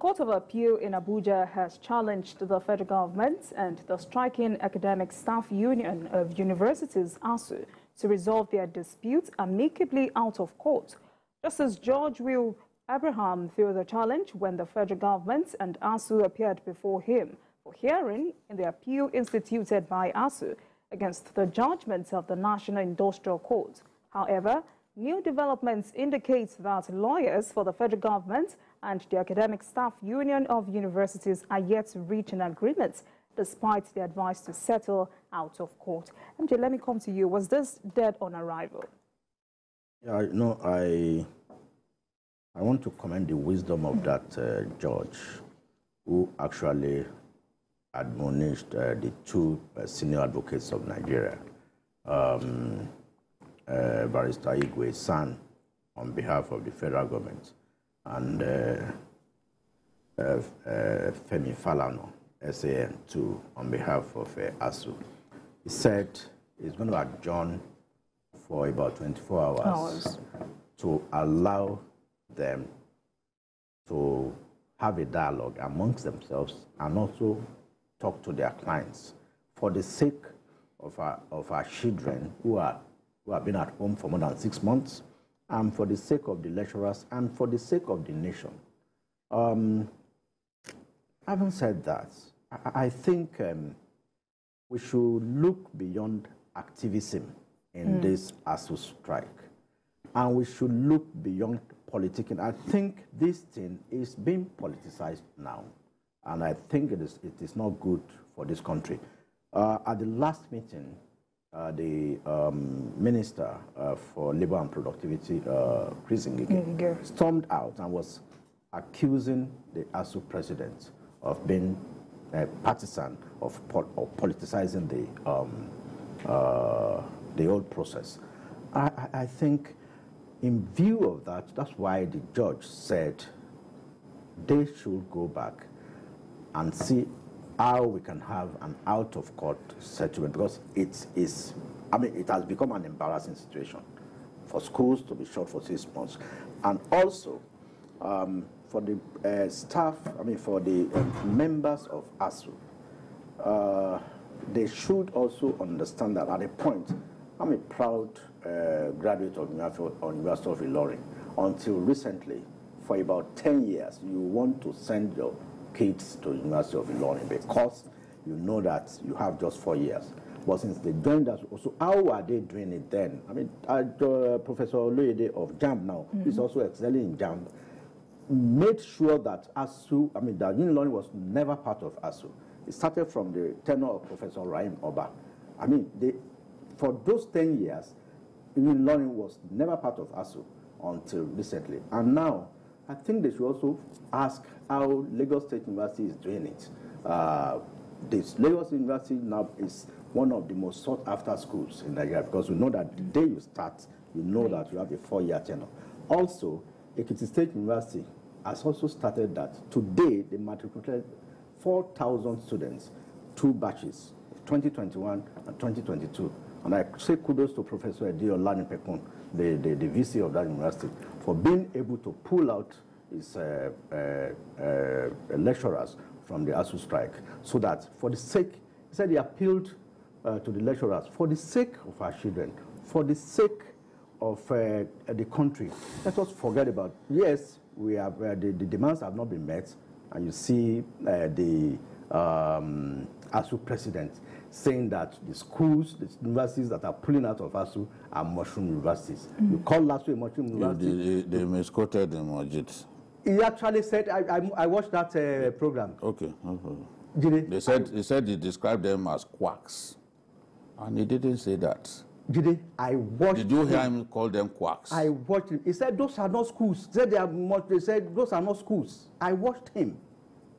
Court of Appeal in Abuja has challenged the federal government and the striking academic staff union of universities, ASUU, to resolve their dispute amicably out of court. Justice Georgewill Abraham threw the challenge when the federal government and ASUU appeared before him for hearing in the appeal instituted by ASUU against the judgments of the National Industrial Court. However, new developments indicate that lawyers for the federal government and the academic staff union of universities are yet to reach an agreement, despite the advice to settle out of court. MJ, let me come to you. Was this dead on arrival? Yeah, no, I want to commend the wisdom of that judge who actually admonished the two senior advocates of Nigeria, Barrister Igwe's son on behalf of the federal government, and Femi Falano, SAN, too, on behalf of ASUU. He said he's going to adjourn for about 24 hours to allow them to have a dialogue amongst themselves and also talk to their clients for the sake of our children who have been at home for more than 6 months, and for the sake of the lecturers and for the sake of the nation. Having said that, I think we should look beyond activism in this ASUU strike, and we should look beyond politicking. I think this thing is being politicized now, and I think it is not good for this country. At the last meeting, the Minister for Labor and Productivity, Chris Ngige, stormed out and was accusing the ASUU president of being partisan, of politicizing the whole process. I think in view of that, that's why the judge said they should go back and see how we can have an out-of-court settlement, because it has become an embarrassing situation for schools to be shut for 6 months. And also, for the staff, for the members of ASUU, they should also understand that at a point, I'm a proud graduate of University of Ilorin. Until recently, for about 10 years, you want to send your kids to University of Ilorin because you know that you have just 4 years. But since they joined us, so how are they doing it then? Professor Oloyede of JAMB now is also excelling in JAMB, made sure that ASUU, that Ilorin was never part of ASUU. It started from the tenure of Professor Rahim Oba. For those 10 years, Ilorin was never part of ASUU until recently. And now, I think they should also ask how Lagos State University is doing it. This Lagos University now is one of the most sought-after schools in Nigeria, because we know that the day you start, you know that you have a 4-year tenure. Also, Ekiti State University has also started that. Today, they matriculated 4,000 students, 2 batches, 2021 and 2022. And I say kudos to Professor Edio Lanipekun, the VC of that university, for being able to pull out his lecturers from the ASUU strike, so that for the sake, he said he appealed to the lecturers, for the sake of our children, for the sake of the country, let us forget about, yes, we have, the demands have not been met, and you see the ASUU president saying that the schools, the universities that are pulling out of ASUU are mushroom universities. You call ASUU a mushroom university? They misquoted the Majid. He actually said, I watched that program. Okay. Did he said he described them as quacks, and he didn't say that. Did he? I watched. Did you hear him call them quacks? I watched him. He said those are not schools. He said they said those are not schools. I watched him.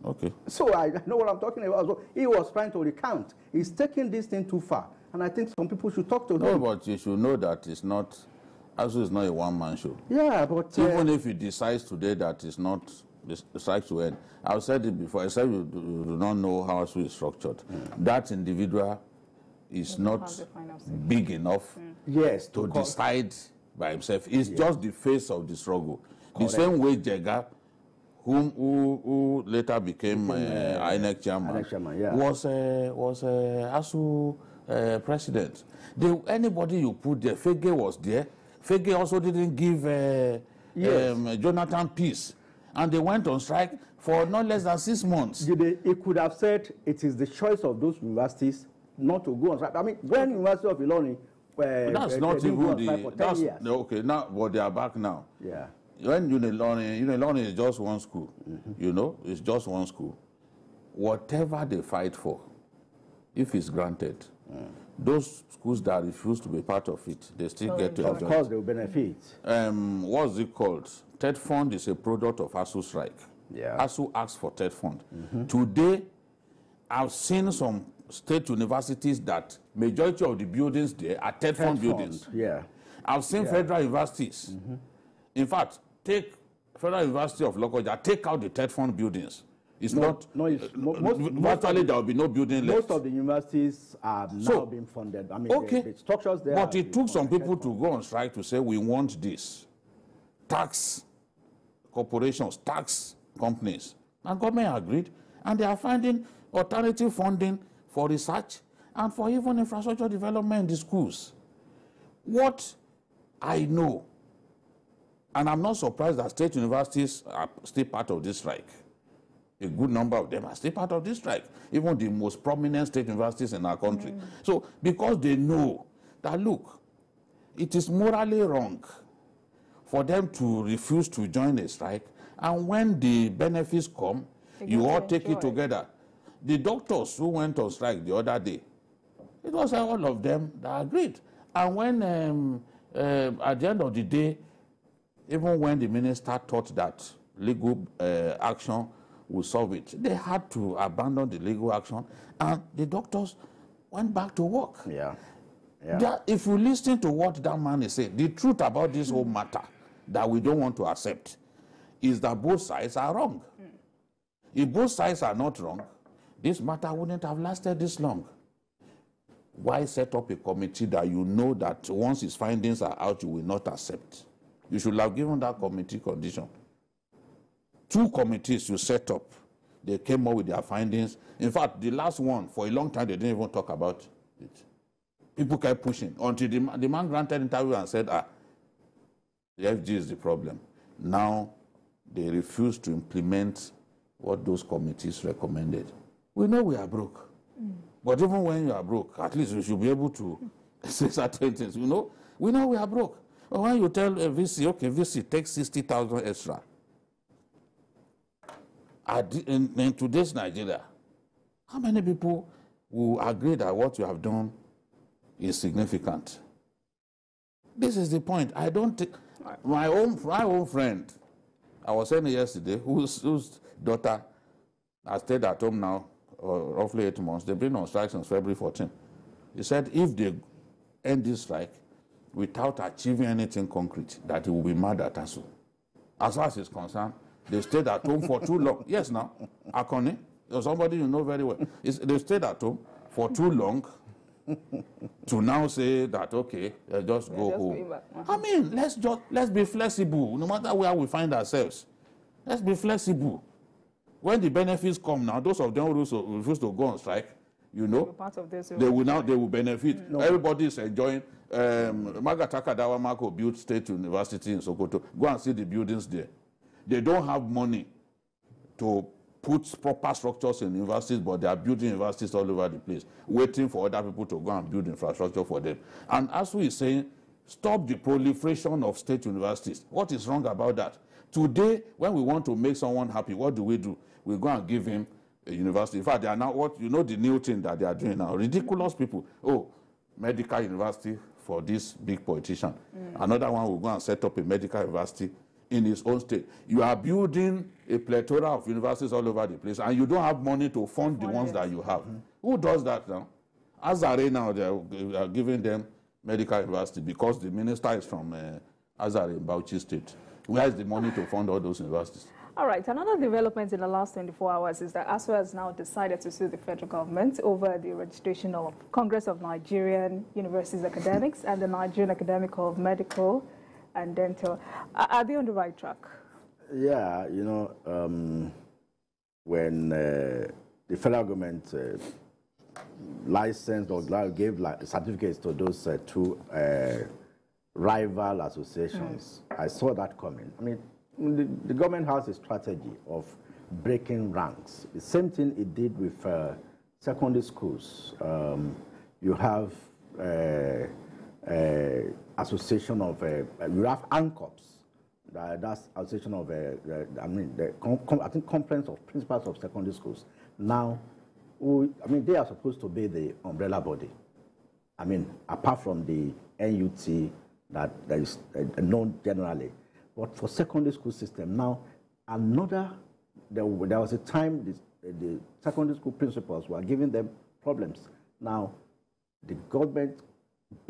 Okay. So I know what I'm talking about. So he was trying to recount. He's taking this thing too far, and I think some people should talk to him. No, but you should know that it's not. ASUU is not a one-man show. Yeah, but even if he decides today that it's not the strike to end, I've said it before. I said you do not know how ASUU is structured. That individual is not big enough, yes, to decide by himself. He's just the face of the struggle. Correct. The same way Jega who later became INEC chairman, was ASUU president. Anybody you put there, Fege was there. Fege also didn't give Jonathan peace. And they went on strike for not less than 6 months. It could have said it is the choice of those universities not to go on strike. I mean, when University of Ilorin, that's not even the. Okay, now, but they are back now. Yeah. When Ilorin is just one school, you know, it's just one school. Whatever they fight for, if it's granted, those schools that refuse to be part of it, they still get to enjoy. Of course, they will benefit. What's it called? TED Fund is a product of ASUU strike. Yeah. ASUU asked for TED Fund. Today, I've seen some state universities that majority of the buildings there are TED Fund buildings. Yeah. I've seen federal universities. In fact, take Federal University of Lokoja, take out the TED Fund buildings. It's virtually there will be no building left. Most of the universities are now being funded. I mean, the structures there. But it took some people to go on strike to say, we want this. Tax corporations, tax companies. And government agreed. And they are finding alternative funding for research and for even infrastructure development in the schools. What I know, and I'm not surprised that state universities are still part of this strike. A good number of them are still part of this strike, even the most prominent state universities in our country. So, because they know that, look, it is morally wrong for them to refuse to join a strike, and when the benefits come, you all take it together. The doctors who went on strike the other day, it was all of them that agreed. And when, at the end of the day, even when the minister thought that legal action would solve it, they had to abandon the legal action, and the doctors went back to work. If you listen to what that man is saying, the truth about this whole matter that we don't want to accept is that both sides are wrong. If both sides are not wrong, this matter wouldn't have lasted this long. Why set up a committee that you know that once its findings are out, you will not accept? You should have given that committee condition. 2 committees you set up, they came up with their findings. In fact, the last one, for a long time, they didn't even talk about it. People kept pushing until the man granted interview and said, the FG is the problem. Now, they refuse to implement what those committees recommended. We know we are broke. But even when you are broke, at least you should be able to say certain things. We know we are broke. But when you tell a VC, okay, VC takes 60,000 extra, in today's Nigeria, how many people will agree that what you have done is significant? This is the point. I don't think my own friend, I was saying yesterday, whose daughter has stayed at home now roughly 8 months. They've been on strike since February 14. He said if they end this strike without achieving anything concrete, that he will be mad at ASUU. As far as he's concerned, they stayed at home for too long. Yes, now, Akoni, or somebody you know very well. They stayed at home for too long to now say that, okay, just go home. I mean, let's be flexible, no matter where we find ourselves. Let's be flexible. When the benefits come now, those of them who refuse to go on strike, you know, part of this they will benefit. No. Everybody is enjoying. Magataka Dawamako built State University in Sokoto. Go and see the buildings there. They don't have money to put proper structures in universities, but they are building universities all over the place, waiting for other people to go and build infrastructure for them. And ASUU is saying, stop the proliferation of state universities. What is wrong about that? Today, when we want to make someone happy, what do? We go and give him a university. In fact, they are now the new thing that they are doing now. Ridiculous people. Oh, medical university for this big politician. Another one will go and set up a medical university in his own state. You are building a plethora of universities all over the place, and you don't have money to fund the ones that you have. Who does that now? Azare now, they are giving them medical university because the minister is from Azare in Bauchi State. Where is the money to fund all those universities? All right, another development in the last 24 hours is that ASUU has now decided to sue the federal government over the registration of Congress of Nigerian Universities Academics and the Nigerian Academy of Medical and Dental. Are they on the right track? Yeah, you know, when the federal government licensed or gave certificates to those two rival associations, I saw that coming. I mean, the government has a strategy of breaking ranks. The same thing it did with secondary schools. You have association of, you have ANCOPs. That's association of, I think Conference of Principals of Secondary Schools. Now, they are supposed to be the umbrella body. I mean, apart from the NUT that is known generally. But for secondary school system, now, there was a time the secondary school principals were giving them problems. Now, the government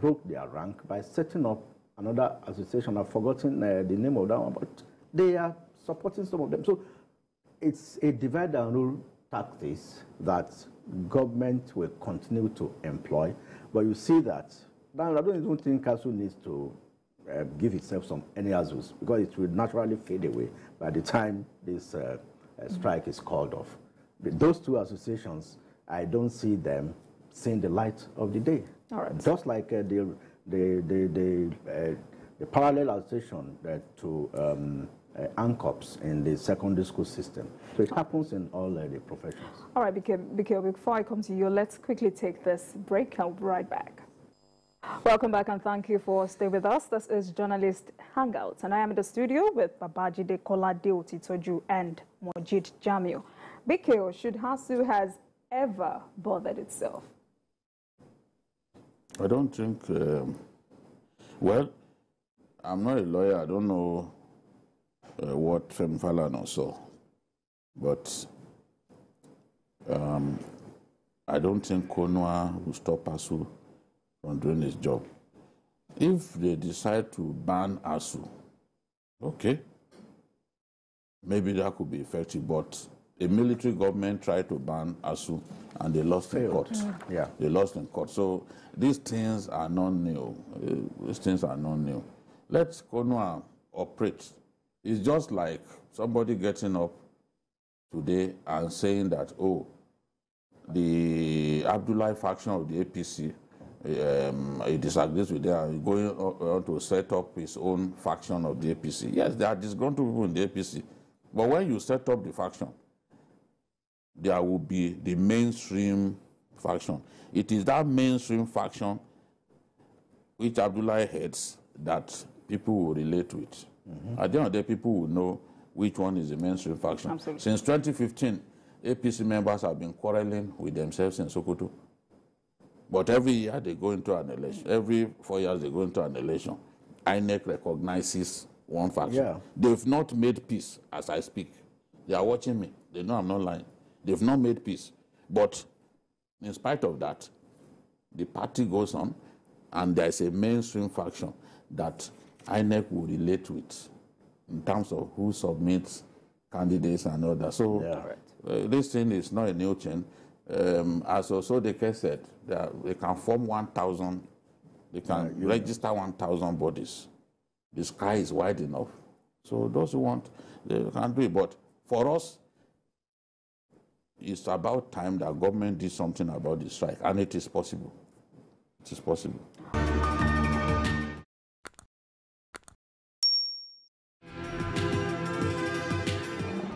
broke their rank by setting up another association. I've forgotten the name of that one, but they are supporting some of them. So it's a divide and rule tactics that government will continue to employ. But you see that, now I don't even think ASUU needs to give itself any ASUUs, because it will naturally fade away by the time this strike is called off. Those two associations, I don't see them seeing the light of the day. All right. Just like the parallel association to ANCOPs in the secondary school system. So it happens in all the professions. All right, Bikio, before I come to you, let's quickly take this break. I'll be right back. Welcome back and thank you for staying with us. This is Journalist Hangouts, and I am in the studio with Babajide Kolade Otitoju and Mojid Jamiu. Bikio, should ASUU has ever bothered itself? I don't think, well, I'm not a lawyer. I don't know what Femi Falana saw, but I don't think Konwa will stop ASUU from doing his job. If they decide to ban ASUU, okay, maybe that could be effective, but a military government tried to ban ASUU and they lost in court. Yeah. They lost in court. So these things are not new. These things are not new. Let Konwa operate. It's just like somebody getting up today and saying that, oh, the Abdullahi faction of the APC, he disagrees with them, he's going on to set up his own faction of the APC. Yes, there are disgruntled people in the APC. But when you set up the faction, there will be the mainstream faction. It is that mainstream faction which Abdullahi heads that people will relate with. At the end of the day, people will know which one is the mainstream faction. Absolutely. Since 2015, APC members have been quarreling with themselves in Sokoto. But every year they go into an election. Every 4 years they go into an election. INEC recognizes one faction. Yeah. They've not made peace as I speak. They are watching me. They know I'm not lying. They've not made peace. But in spite of that, the party goes on, and there's a mainstream faction that INEC will relate with in terms of who submits candidates and all that. So this thing is not a new thing. As also the case said, they can form 1,000, they can register 1,000 bodies. The sky is wide enough. So those who want, they can do it. But for us, it's about time that government did something about the strike, and it is possible. It is possible.